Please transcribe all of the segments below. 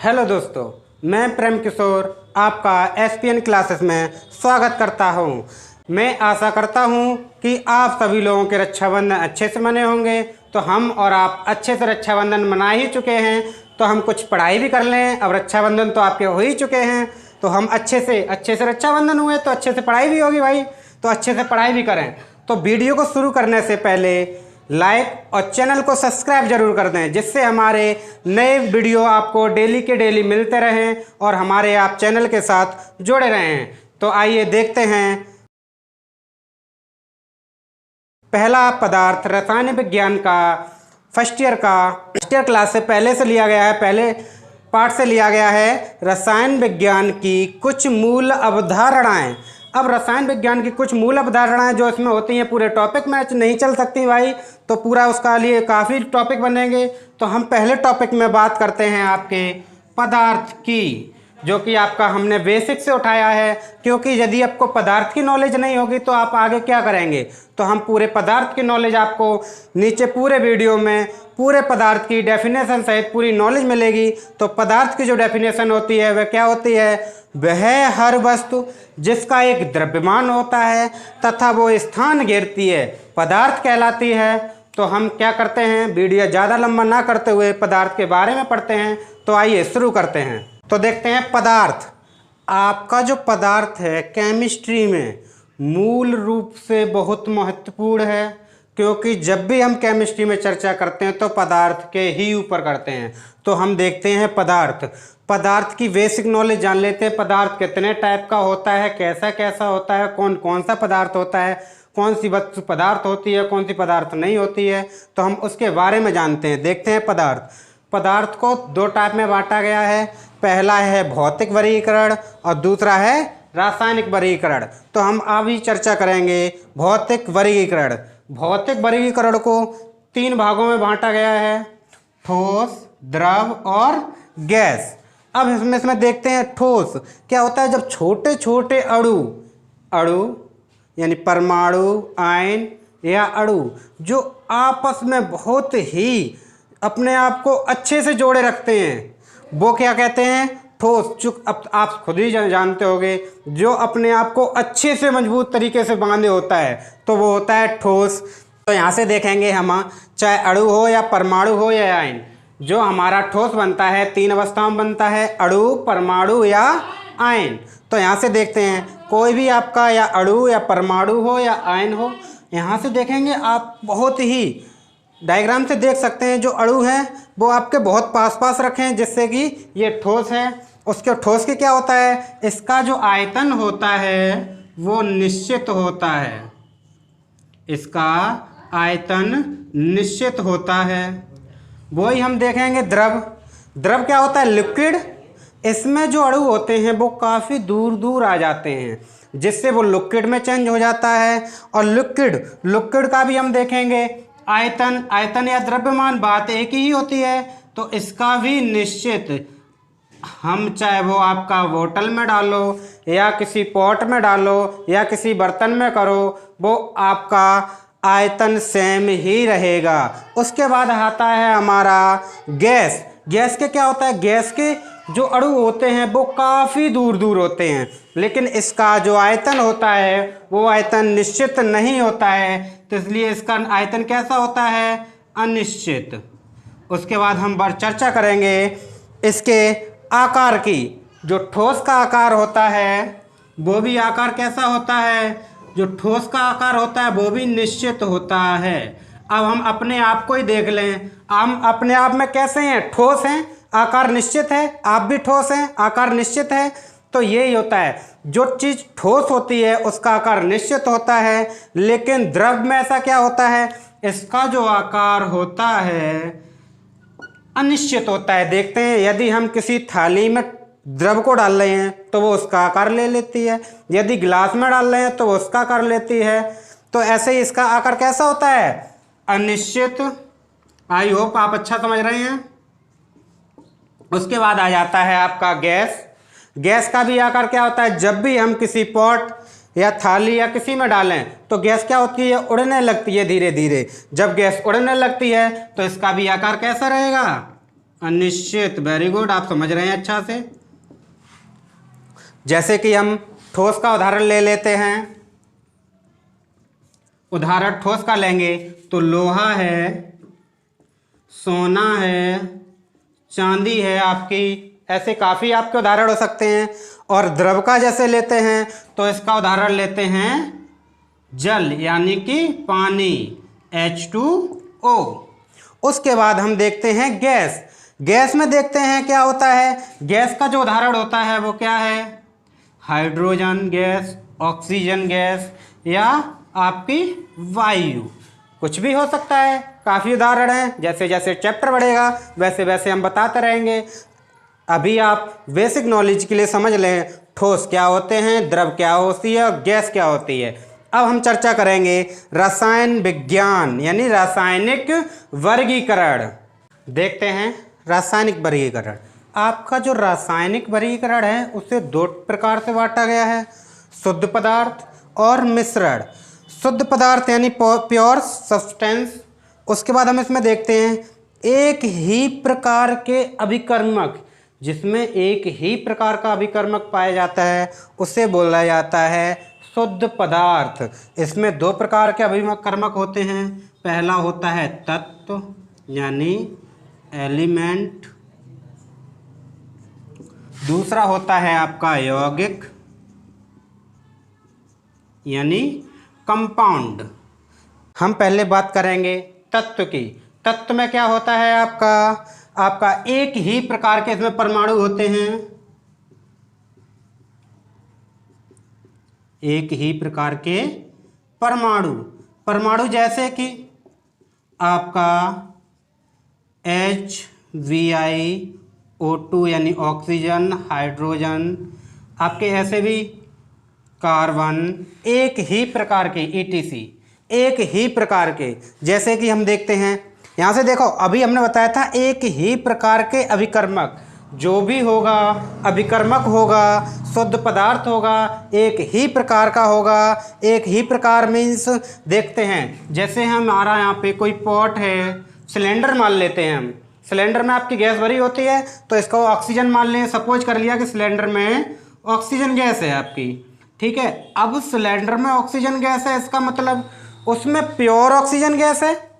Hello दोस्तों, मैं प्रेम किशोर आपका एसपीएन क्लासेस में स्वागत करता हूं। मैं आशा करता हूं कि आप सभी लोगों के रक्षाबंधन अच्छे से मने होंगे। तो हम और आप अच्छे से रक्षाबंधन मना ही चुके हैं, तो हम कुछ पढ़ाई भी कर लें। अब रक्षाबंधन तो आपके हो ही चुके हैं, तो हम अच्छे से रक्षाबंधन हुए तो अच्छे से पढ़ाई भी होगी भाई, तो अच्छे से पढ़ाई भी करें। तो वीडियो को शुरू करने से पहले लाइक और चैनल को सब्सक्राइब जरूर कर दें, जिससे हमारे नए वीडियो आपको डेली के डेली मिलते रहें और हमारे आप चैनल के साथ जुड़े रहें। तो आइए देखते हैं। पहला पदार्थ रसायन विज्ञान का फर्स्ट ईयर क्लास से पहले से लिया गया है, पहले पार्ट से लिया गया है रसायन विज्ञान की कुछ मूल अवधारणाएं। अब रसायन विज्ञान की कुछ मूल अवधारणाएं जो इसमें होती हैं, पूरे टॉपिक में नहीं चल सकती भाई, तो पूरा उसका लिए काफ़ी टॉपिक बनेंगे। तो हम पहले टॉपिक में बात करते हैं आपके पदार्थ की, जो कि आपका हमने बेसिक से उठाया है, क्योंकि यदि आपको पदार्थ की नॉलेज नहीं होगी तो आप आगे क्या करेंगे। तो हम पूरे पदार्थ की नॉलेज आपको नीचे पूरे वीडियो में पूरे पदार्थ की डेफिनेशन सहित पूरी नॉलेज मिलेगी। तो पदार्थ की जो डेफिनेशन होती है वह क्या होती है? वह हर वस्तु जिसका एक द्रव्यमान होता है तथा वो स्थान घेरती है पदार्थ कहलाती है। तो हम क्या करते हैं, वीडियो ज़्यादा लंबा ना करते हुए पदार्थ के बारे में पढ़ते हैं। तो आइए शुरू करते हैं। तो देखते हैं पदार्थ। आपका जो पदार्थ है केमिस्ट्री में मूल रूप से बहुत महत्वपूर्ण है, क्योंकि जब भी हम केमिस्ट्री में चर्चा करते हैं तो पदार्थ के ही ऊपर करते हैं। तो हम देखते हैं पदार्थ की बेसिक नॉलेज जान लेते हैं। पदार्थ कितने टाइप का होता है, कैसा कैसा होता है, कौन कौन सा पदार्थ होता है, कौन सी वस्तु पदार्थ होती है, कौन सी पदार्थ नहीं होती है, तो हम उसके बारे में जानते हैं। देखते हैं पदार्थ को दो टाइप में बांटा गया है। पहला है भौतिक वर्गीकरण और दूसरा है रासायनिक वर्गीकरण। तो हम अभी चर्चा करेंगे भौतिक वर्गीकरण। भौतिक वर्गीकरण को तीन भागों में बांटा गया है, ठोस, द्रव और गैस। अब इसमें देखते हैं ठोस क्या होता है। जब छोटे छोटे अणु यानी परमाणु, आयन या अणु जो आपस में बहुत ही अपने आप को अच्छे से जोड़े रखते हैं, वो क्या कहते हैं? ठोस। चूँकि अब आप खुद ही जानते होंगे, जो अपने आप को अच्छे से मजबूत तरीके से बांधे होता है तो वो होता है ठोस। तो यहाँ से देखेंगे हम, चाहे अणु हो या परमाणु हो या आयन, जो हमारा ठोस बनता है तीन अवस्थाओं में बनता है, अणु, परमाणु या आयन। तो यहाँ से देखते हैं कोई भी आपका या अणु या परमाणु हो या आयन हो, यहाँ से देखेंगे आप बहुत ही डायग्राम से देख सकते हैं। जो अणु है वो आपके बहुत पास रखें, जिससे कि ये ठोस है। उसके ठोस के क्या होता है, इसका जो आयतन होता है वो निश्चित होता है। इसका आयतन निश्चित होता है। वही हम देखेंगे द्रव क्या होता है? लिक्विड। इसमें जो अणु होते हैं वो काफ़ी दूर दूर आ जाते हैं, जिससे वो लिक्विड में चेंज हो जाता है। और लिक्विड का भी हम देखेंगे आयतन या द्रव्यमान बात एक ही होती है। तो इसका भी निश्चित, हम चाहे वो आपका बोतल में डालो या किसी पॉट में डालो या किसी बर्तन में करो, वो आपका आयतन सेम ही रहेगा। उसके बाद आता है हमारा गैस के क्या होता है? गैस के जो अणु होते हैं वो काफ़ी दूर दूर होते हैं, लेकिन इसका जो आयतन होता है वो आयतन निश्चित नहीं होता है। तो इसलिए इसका आयतन कैसा होता है? अनिश्चित। उसके बाद हम चर्चा करेंगे इसके आकार की। जो ठोस का आकार होता है वो भी आकार कैसा होता है? जो ठोस का आकार होता है वो भी निश्चित होता है। अब हम अपने आप को ही देख लें, हम अपने आप में कैसे हैं? ठोस हैं, आकार निश्चित है। आप भी ठोस हैं, आकार निश्चित है। तो यही होता है, जो चीज़ ठोस होती है उसका आकार निश्चित होता है, लेकिन द्रव में ऐसा क्या होता है? इसका जो आकार होता है अनिश्चित होता है। देखते हैं, यदि हम किसी थाली में द्रव को डाल रहे हैं तो वो उसका आकार ले लेती है, यदि गिलास में डाल रहे हैं तो वो उसका आकार लेती है। तो ऐसे ही इसका आकार कैसा होता है? अनिश्चित। आई होप आप अच्छा समझ रहे हैं। उसके बाद आ जाता है आपका गैस का भी आकार क्या होता है? जब भी हम किसी पॉट या थाली या किसी में डालें तो गैस क्या होती है? उड़ने लगती है धीरे धीरे। जब गैस उड़ने लगती है तो इसका भी आकार कैसा रहेगा? अनिश्चित, वेरी गुड, आप समझ रहे हैं अच्छा से। जैसे कि हम ठोस का उदाहरण ले लेते हैं, उदाहरण ठोस का लेंगे तो लोहा है, सोना है, चांदी है आपकी, ऐसे काफ़ी आपके उदाहरण हो सकते हैं। और द्रव का जैसे लेते हैं तो इसका उदाहरण लेते हैं जल यानी कि पानी, H2O। उसके बाद हम देखते हैं गैस। गैस में देखते हैं क्या होता है। गैस का जो उदाहरण होता है वो क्या है, हाइड्रोजन गैस, ऑक्सीजन गैस या आपकी वायु, कुछ भी हो सकता है। काफ़ी उदाहरण हैं, जैसे जैसे चैप्टर बढ़ेगा वैसे वैसे हम बताते रहेंगे। अभी आप बेसिक नॉलेज के लिए समझ लें ठोस क्या होते हैं, द्रव क्या होती है और गैस क्या होती है। अब हम चर्चा करेंगे रसायन विज्ञान यानी रासायनिक वर्गीकरण। देखते हैं रासायनिक वर्गीकरण। आपका जो रासायनिक वर्गीकरण है उसे दो प्रकार से बांटा गया है, शुद्ध पदार्थ और मिश्रण। शुद्ध पदार्थ यानी प्योर सब्सटेंस। उसके बाद हम इसमें देखते हैं एक ही प्रकार के अभिकर्मक, जिसमें एक ही प्रकार का अभिकर्मक पाया जाता है उसे बोला जाता है शुद्ध पदार्थ। इसमें दो प्रकार के अभिकर्मक होते हैं। पहला होता है तत्व यानी एलिमेंट, दूसरा होता है आपका यौगिक यानी कंपाउंड। हम पहले बात करेंगे तत्व की। तत्व में क्या होता है आपका एक ही प्रकार के इसमें परमाणु होते हैं, एक ही प्रकार के परमाणु जैसे कि आपका HViO2 यानी ऑक्सीजन, हाइड्रोजन, आपके ऐसे भी कार्बन, एक ही प्रकार के ETC, एक ही प्रकार के। जैसे कि हम देखते हैं यहाँ से देखो, अभी हमने बताया था एक ही प्रकार के अभिकर्मक, जो भी होगा अभिकर्मक होगा शुद्ध पदार्थ होगा, एक ही प्रकार का होगा। एक ही प्रकार मीन्स देखते हैं जैसे हमारा यहाँ पे कोई पॉट है, सिलेंडर मान लेते हैं हम, सिलेंडर में आपकी गैस भरी होती है तो इसका ऑक्सीजन मान लें, सपोज कर लिया कि सिलेंडर में ऑक्सीजन गैस है आपकी, ठीक है। अब सिलेंडर में ऑक्सीजन गैस है, इसका मतलब उसमें प्योर ऑक्सीजन गैस है,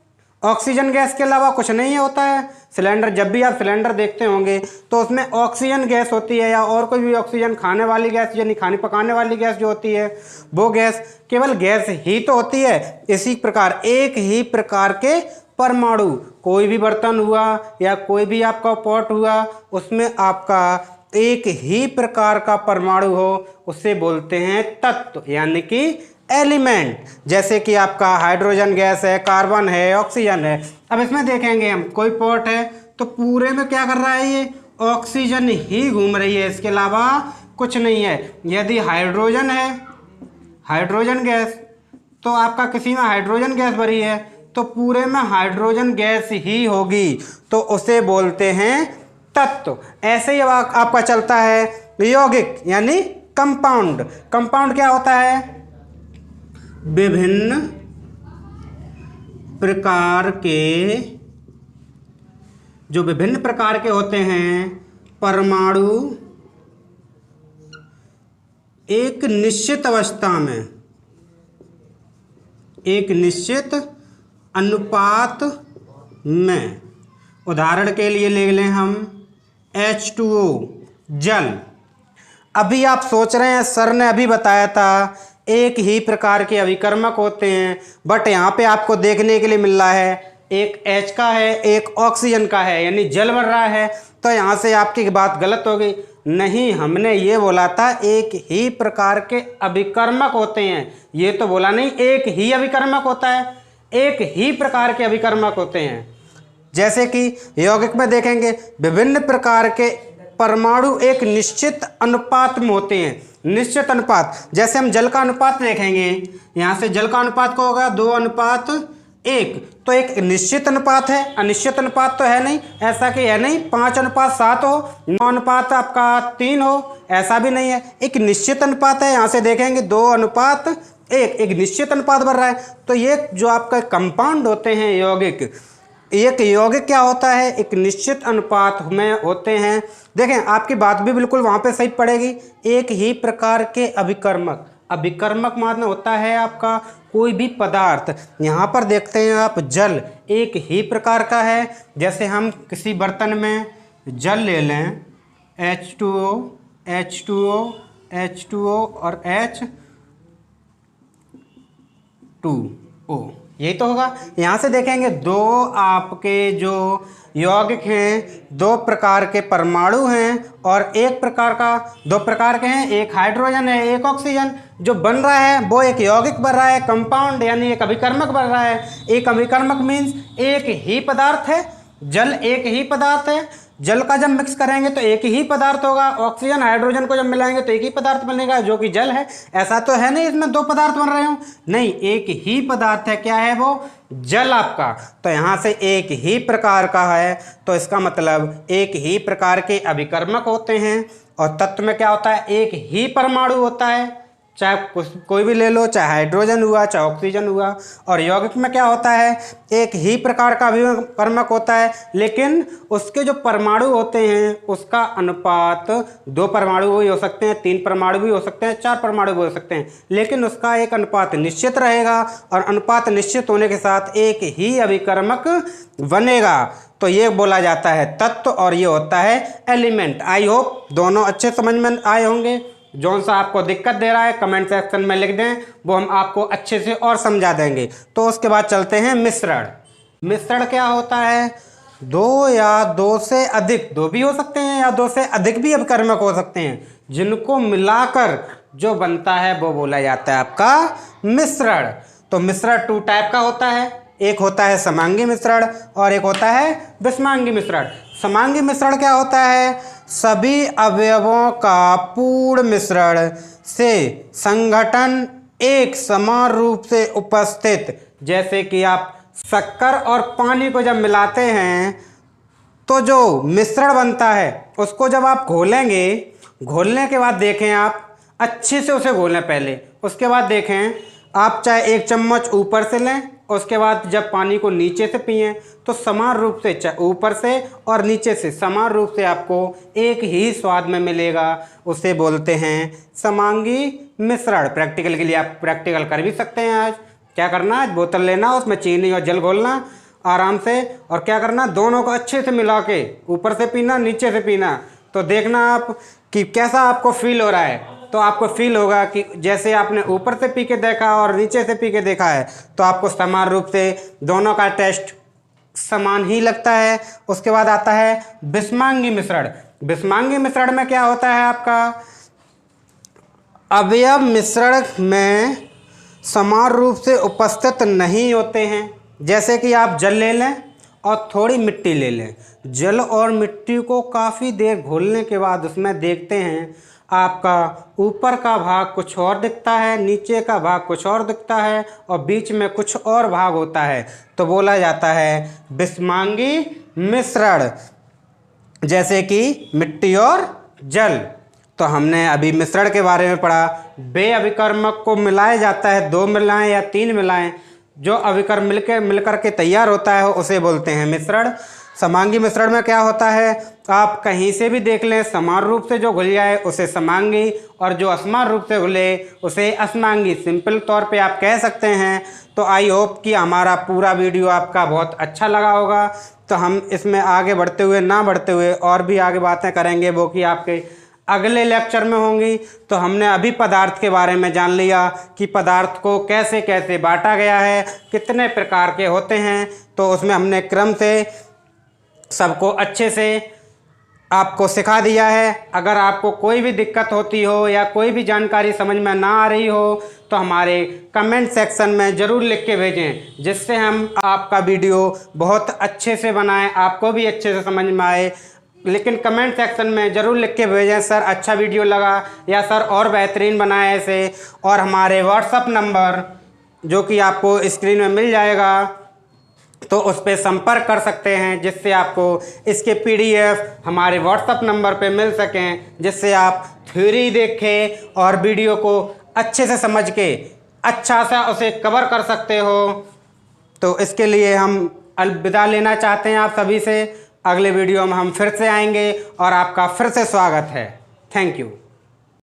ऑक्सीजन गैस के अलावा कुछ नहीं होता है। सिलेंडर, जब भी आप सिलेंडर देखते होंगे तो उसमें ऑक्सीजन गैस होती है या और कोई भी ऑक्सीजन खाने वाली गैस यानी खाने पकाने वाली गैस जो होती है वो गैस, केवल गैस ही तो होती है। इसी प्रकार एक ही प्रकार के परमाणु, कोई भी बर्तन हुआ या कोई भी आपका पॉट हुआ, उसमें आपका एक ही प्रकार का परमाणु हो उसे बोलते हैं तत्व यानी कि एलिमेंट। जैसे कि आपका हाइड्रोजन गैस है, कार्बन है, ऑक्सीजन है। अब इसमें देखेंगे हम कोई पॉट है तो पूरे में क्या कर रहा है, ये ऑक्सीजन ही घूम रही है, इसके अलावा कुछ नहीं है। यदि हाइड्रोजन है, हाइड्रोजन गैस, तो आपका किसी में हाइड्रोजन गैस भरी है तो पूरे में हाइड्रोजन गैस ही होगी, तो उसे बोलते हैं तत्व। ऐसे ही आपका चलता है यौगिक यानी कंपाउंड। कंपाउंड क्या होता है, विभिन्न प्रकार के, जो विभिन्न प्रकार के होते हैं परमाणु एक निश्चित अवस्था में, एक निश्चित अनुपात में। उदाहरण के लिए ले लें हम H2O जल। अभी आप सोच रहे हैं सर ने अभी बताया था एक ही प्रकार के अभिकर्मक होते हैं, बट यहाँ पे आपको देखने के लिए मिल रहा है एक H का है एक ऑक्सीजन का है यानी जल भर रहा है, तो यहाँ से आपकी बात गलत हो गई। नहीं, हमने ये बोला था एक ही प्रकार के अभिकर्मक होते हैं, ये तो बोला नहीं एक ही अभिकर्मक होता है, एक ही प्रकार के अभिकर्मक होते हैं। जैसे कि यौगिक में देखेंगे विभिन्न प्रकार के परमाणु एक निश्चित अनुपात में होते हैं, निश्चित अनुपात। जैसे हम जल का अनुपात देखेंगे, यहाँ से जल का अनुपात को होगा 2:1, तो एक निश्चित अनुपात है, अनिश्चित अनुपात तो है नहीं, ऐसा कि है नहीं 5:7 हो, 9:3 हो, ऐसा भी नहीं है, एक निश्चित अनुपात है। यहाँ से देखेंगे 2:1, एक निश्चित अनुपात बढ़ रहा है। तो ये जो आपका कंपाउंड होते हैं यौगिक, एक यौगिक क्या होता है, एक निश्चित अनुपात में होते हैं। देखें आपकी बात भी बिल्कुल वहाँ पे सही पड़ेगी। एक ही प्रकार के अभिकर्मक, अभिकर्मक माने होता है आपका कोई भी पदार्थ। यहाँ पर देखते हैं आप जल एक ही प्रकार का है। जैसे हम किसी बर्तन में जल ले लें, H2O, H2O, H2O और H2O, यही तो होगा। यहाँ से देखेंगे दो आपके जो यौगिक हैं, दो प्रकार के परमाणु हैं और एक प्रकार का, दो प्रकार के हैं, एक हाइड्रोजन है एक ऑक्सीजन। जो बन रहा है वो एक यौगिक बन रहा है, कंपाउंड यानी एक अभिकर्मक बन रहा है। एक अभिकर्मक मीन्स एक ही पदार्थ है, जल एक ही पदार्थ है। जल का जब मिक्स करेंगे तो एक ही पदार्थ होगा। ऑक्सीजन हाइड्रोजन को जब मिलाएंगे तो एक ही पदार्थ बनेगा जो कि जल है। ऐसा तो है नहीं इसमें दो पदार्थ बन रहे हो, नहीं, एक ही पदार्थ है। क्या है वो? जल आपका। तो यहाँ से एक ही प्रकार का है तो इसका मतलब एक ही प्रकार के अभिकर्मक होते हैं। और तत्व में क्या होता है? एक ही परमाणु होता है, चाहे कोई भी ले लो, चाहे हाइड्रोजन हुआ चाहे ऑक्सीजन हुआ। और यौगिक में क्या होता है? एक ही प्रकार का अभिकर्मक होता है, लेकिन उसके जो परमाणु होते हैं उसका अनुपात, दो परमाणु भी हो सकते हैं, तीन परमाणु भी हो सकते हैं, चार परमाणु भी हो सकते हैं, लेकिन उसका एक अनुपात निश्चित रहेगा। और अनुपात निश्चित होने के साथ एक ही अभिकर्मक बनेगा। तो ये बोला जाता है तत्व और ये होता है एलिमेंट। आई होप दोनों अच्छे समझ में आए होंगे। जौन सा आपको दिक्कत दे रहा है कमेंट सेक्शन में लिख दें, वो हम आपको अच्छे से और समझा देंगे। तो उसके बाद चलते हैं मिश्रण। मिश्रण क्या होता है? दो या दो से अधिक, दो भी हो सकते हैं या दो से अधिक भी अभिकर्मक हो सकते हैं, जिनको मिलाकर जो बनता है वो बोला जाता है आपका मिश्रण। तो मिश्रण टू टाइप का होता है, एक होता है समांगी मिश्रण और एक होता है विषमांगी मिश्रण। समांगी मिश्रण क्या होता है? सभी अवयवों का पूर्ण मिश्रण से संघटन एक समान रूप से उपस्थित। जैसे कि आप शक्कर और पानी को जब मिलाते हैं तो जो मिश्रण बनता है उसको जब आप घोलेंगे, घोलने के बाद देखें आप अच्छे से उसे घोलें पहले, उसके बाद देखें आप चाहे एक चम्मच ऊपर से लें, उसके बाद जब पानी को नीचे से पिएं तो समान रूप से ऊपर से और नीचे से समान रूप से आपको एक ही स्वाद में मिलेगा। उसे बोलते हैं समांगी मिश्रण। प्रैक्टिकल के लिए आप प्रैक्टिकल कर भी सकते हैं। आज क्या करना? आज बोतल लेना, उसमें चीनी और जल घोलना आराम से, और क्या करना? दोनों को अच्छे से मिला के ऊपर से पीना नीचे से पीना। तो देखना आप कि कैसा आपको फील हो रहा है। तो आपको फील होगा कि जैसे आपने ऊपर से पी के देखा और नीचे से पी के देखा है तो आपको समान रूप से दोनों का टेस्ट समान ही लगता है। उसके बाद आता है विषमांगी मिश्रण। विषमांगी मिश्रण में क्या होता है आपका? अवयव मिश्रण में समान रूप से उपस्थित नहीं होते हैं। जैसे कि आप जल ले लें और थोड़ी मिट्टी ले लें, जल और मिट्टी को काफ़ी देर घोलने के बाद उसमें देखते हैं आपका ऊपर का भाग कुछ और दिखता है, नीचे का भाग कुछ और दिखता है और बीच में कुछ और भाग होता है। तो बोला जाता है विषमांगी मिश्रण। जैसे कि मिट्टी और जल। तो हमने अभी मिश्रण के बारे में पढ़ा। बे अभिकर्मक को मिलाया जाता है, दो मिलाएं या तीन मिलाएं, जो अभिकर्म मिलकर के तैयार होता है उसे बोलते हैं मिश्रण। समांगी मिश्रण में क्या होता है? आप कहीं से भी देख लें, समान रूप से जो घुल जाए उसे समांगी और जो असमान रूप से घुले उसे असमांगी। सिंपल तौर पे आप कह सकते हैं। तो आई होप कि हमारा पूरा वीडियो आपका बहुत अच्छा लगा होगा। तो हम इसमें आगे बढ़ते हुए और भी आगे बातें करेंगे, वो कि आपके अगले लेक्चर में होंगी। तो हमने अभी पदार्थ के बारे में जान लिया कि पदार्थ को कैसे कैसे बांटा गया है, कितने प्रकार के होते हैं। तो उसमें हमने क्रम से सबको अच्छे से आपको सिखा दिया है। अगर आपको कोई भी दिक्कत होती हो या कोई भी जानकारी समझ में ना आ रही हो तो हमारे कमेंट सेक्शन में ज़रूर लिख के भेजें, जिससे हम आपका वीडियो बहुत अच्छे से बनाएं, आपको भी अच्छे से समझ में आए। लेकिन कमेंट सेक्शन में ज़रूर लिख के भेजें सर अच्छा वीडियो लगा या सर और बेहतरीन बनाए ऐसे। और हमारे व्हाट्सअप नंबर जो कि आपको स्क्रीन में मिल जाएगा तो उस पर संपर्क कर सकते हैं, जिससे आपको इसके PDF हमारे व्हाट्सअप नंबर पे मिल सकें, जिससे आप थ्योरी देखें और वीडियो को अच्छे से समझ के अच्छा सा उसे कवर कर सकते हो। तो इसके लिए हम अलविदा लेना चाहते हैं आप सभी से। अगले वीडियो में हम फिर से आएंगे और आपका फिर से स्वागत है। Thank you.